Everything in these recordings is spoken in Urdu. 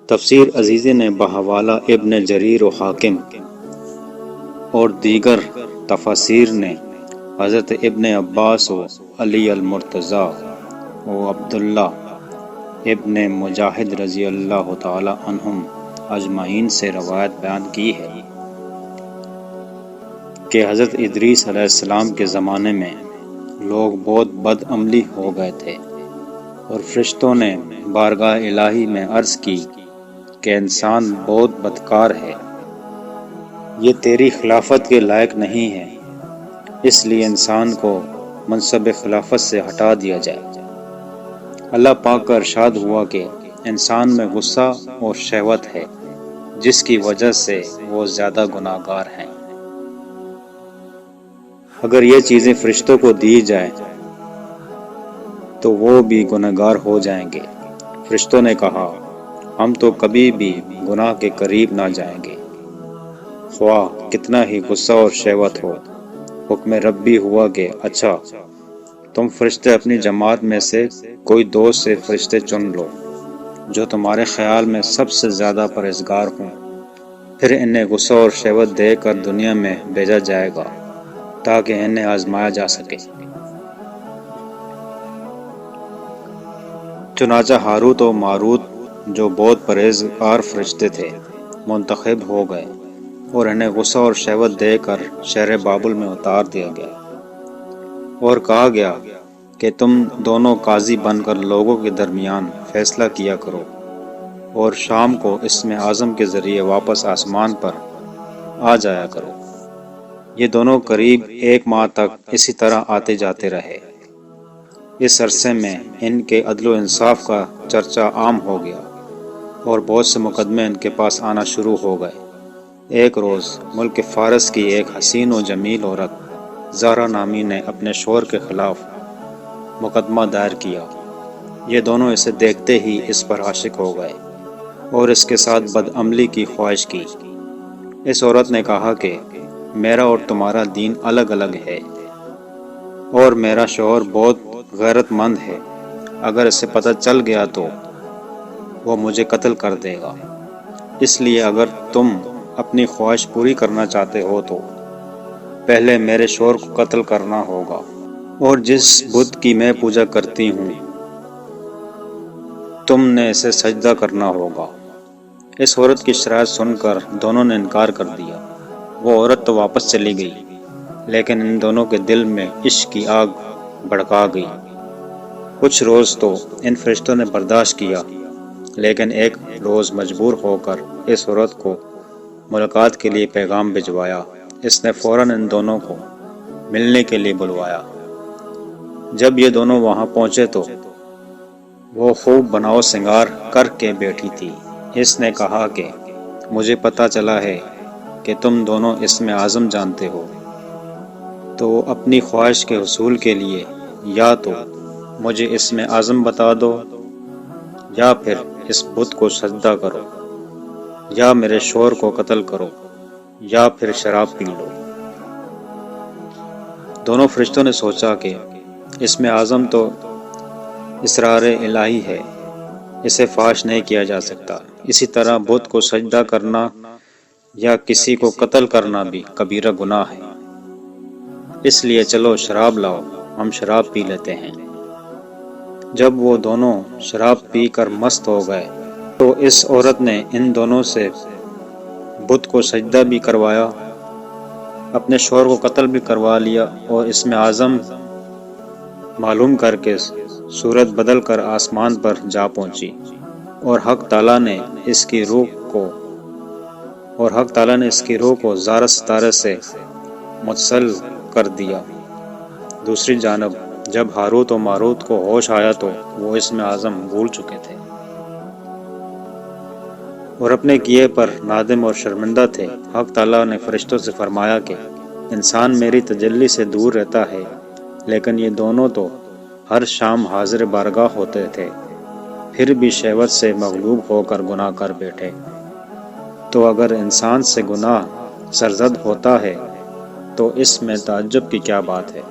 تفسیر عزیزی نے بحوالہ ابن جریر و حاکم اور دیگر تفاسیر نے حضرت ابن عباس و علی المرتضیٰ و عبداللہ ابن مجاہد رضی اللہ تعالی عنہم اجمعین سے روایت بیان کی ہے کہ حضرت ادریس علیہ السلام کے زمانے میں لوگ بہت بد عملی ہو گئے تھے، اور فرشتوں نے بارگاہ الہی میں عرض کی کہ انسان بہت بدکار ہے، یہ تیری خلافت کے لائق نہیں ہے، اس لیے انسان کو منصب خلافت سے ہٹا دیا جائے۔ اللہ پاک کا ارشاد ہوا کہ انسان میں غصہ اور شہوت ہے، جس کی وجہ سے وہ زیادہ گناہ گار ہیں۔ اگر یہ چیزیں فرشتوں کو دی جائیں تو وہ بھی گناہ گار ہو جائیں گے۔ فرشتوں نے کہا، ہم تو کبھی بھی گناہ کے قریب نہ جائیں گے، خواہ کتنا ہی غصہ اور شہوت ہو۔ حکم ربی ہوا کہ اچھا، تم فرشتے اپنی جماعت میں سے کوئی 2 سے فرشتے چن لو جو تمہارے خیال میں سب سے زیادہ پرہیزگار ہوں، پھر انہیں غصہ اور شہوت دے کر دنیا میں بھیجا جائے گا تاکہ انہیں آزمایا جا سکے۔ چنانچہ ہاروت و ماروت جو بہت پرہیزگار فرشتے تھے منتخب ہو گئے، اور انہیں غصہ اور شہوت دے کر شہر بابل میں اتار دیا گیا، اور کہا گیا کہ تم دونوں قاضی بن کر لوگوں کے درمیان فیصلہ کیا کرو، اور شام کو اسم اعظم کے ذریعے واپس آسمان پر آ جایا کرو۔ یہ دونوں قریب 1 ماہ تک اسی طرح آتے جاتے رہے۔ اس عرصے میں ان کے عدل و انصاف کا چرچا عام ہو گیا، اور بہت سے مقدمے ان کے پاس آنا شروع ہو گئے۔ ایک روز ملک فارس کی ایک حسین و جمیل عورت زہرا نامی نے اپنے شوہر کے خلاف مقدمہ دائر کیا۔ یہ دونوں اسے دیکھتے ہی اس پر عاشق ہو گئے اور اس کے ساتھ بدعملی کی خواہش کی۔ اس عورت نے کہا کہ میرا اور تمہارا دین الگ الگ ہے، اور میرا شوہر بہت غیرت مند ہے، اگر اسے پتہ چل گیا تو وہ مجھے قتل کر دے گا، اس لیے اگر تم اپنی خواہش پوری کرنا چاہتے ہو تو پہلے میرے شوہر کو قتل کرنا ہوگا، اور جس بت کی میں پوجا کرتی ہوں تم نے اسے سجدہ کرنا ہوگا۔ اس عورت کی شرائط سن کر دونوں نے انکار کر دیا۔ وہ عورت تو واپس چلی گئی، لیکن ان دونوں کے دل میں عشق کی آگ بھڑکا گئی۔ کچھ روز تو ان فرشتوں نے برداشت کیا، لیکن ایک روز مجبور ہو کر اس عورت کو ملاقات کے لیے پیغام بھجوایا۔ اس نے فوراً ان دونوں کو ملنے کے لیے بلوایا۔ جب یہ دونوں وہاں پہنچے تو وہ خوب بناؤ سنگار کر کے بیٹھی تھی۔ اس نے کہا کہ مجھے پتہ چلا ہے کہ تم دونوں اسم اعظم جانتے ہو، تو اپنی خواہش کے حصول کے لیے یا تو مجھے اسم اعظم بتا دو، یا پھر اس بت کو سجدہ کرو، یا میرے شوہر کو قتل کرو، یا پھر شراب پی لو۔ دونوں فرشتوں نے سوچا کہ اسم اعظم تو اسرار الہی ہے، اسے فاش نہیں کیا جا سکتا، اسی طرح بت کو سجدہ کرنا یا کسی کو قتل کرنا بھی کبیرہ گناہ ہے، اس لیے چلو شراب لاؤ، ہم شراب پی لیتے ہیں۔ جب وہ دونوں شراب پی کر مست ہو گئے تو اس عورت نے ان دونوں سے بت کو سجدہ بھی کروایا، اپنے شوہر کو قتل بھی کروا لیا، اور اسم اعظم معلوم کر کے صورت بدل کر آسمان پر جا پہنچی، اور حق تعالیٰ نے اس کی روح کو زارا ستارے سے متصل کر دیا۔ دوسری جانب جب ہاروت و ماروت کو ہوش آیا تو وہ اسم اعظم بھول چکے تھے اور اپنے کیے پر نادم اور شرمندہ تھے۔ حق تعالیٰ نے فرشتوں سے فرمایا کہ انسان میری تجلی سے دور رہتا ہے، لیکن یہ دونوں تو ہر شام حاضر بارگاہ ہوتے تھے، پھر بھی شہوت سے مغلوب ہو کر گناہ کر بیٹھے، تو اگر انسان سے گناہ سرزد ہوتا ہے تو اس میں تعجب کی کیا بات ہے۔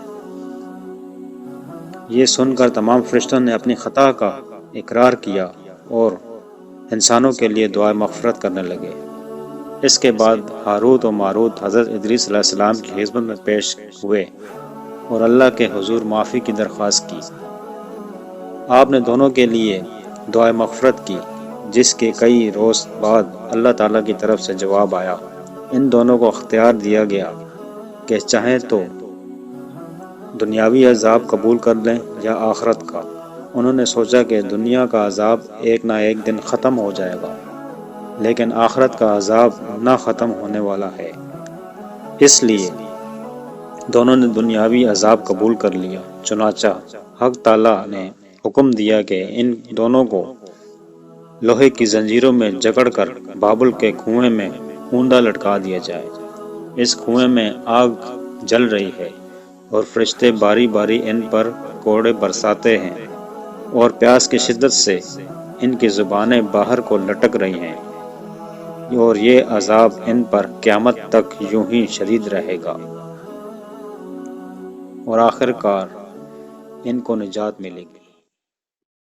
یہ سن کر تمام فرشتوں نے اپنی خطا کا اقرار کیا اور انسانوں کے لیے دعائے مغفرت کرنے لگے۔ اس کے بعد ہاروت و ماروت حضرت ادریس علیہ السلام کی خدمت میں پیش ہوئے اور اللہ کے حضور معافی کی درخواست کی۔ آپ نے دونوں کے لیے دعائے مغفرت کی، جس کے کئی روز بعد اللہ تعالیٰ کی طرف سے جواب آیا۔ ان دونوں کو اختیار دیا گیا کہ چاہیں تو دنیاوی عذاب قبول کر لیں یا آخرت کا۔ انہوں نے سوچا کہ دنیا کا عذاب ایک نہ ایک دن ختم ہو جائے گا، لیکن آخرت کا عذاب نہ ختم ہونے والا ہے، اس لیے دونوں نے دنیاوی عذاب قبول کر لیا۔ چنانچہ حق تعالیٰ نے حکم دیا کہ ان دونوں کو لوہے کی زنجیروں میں جکڑ کر بابل کے کنویں میں اوندا لٹکا دیا جائے۔ اس کنویں میں آگ جل رہی ہے اور فرشتے باری باری ان پر کوڑے برساتے ہیں، اور پیاس کی شدت سے ان کی زبانیں باہر کو لٹک رہی ہیں، اور یہ عذاب ان پر قیامت تک یوں ہی شدید رہے گا، اور آخر کار ان کو نجات ملے گی۔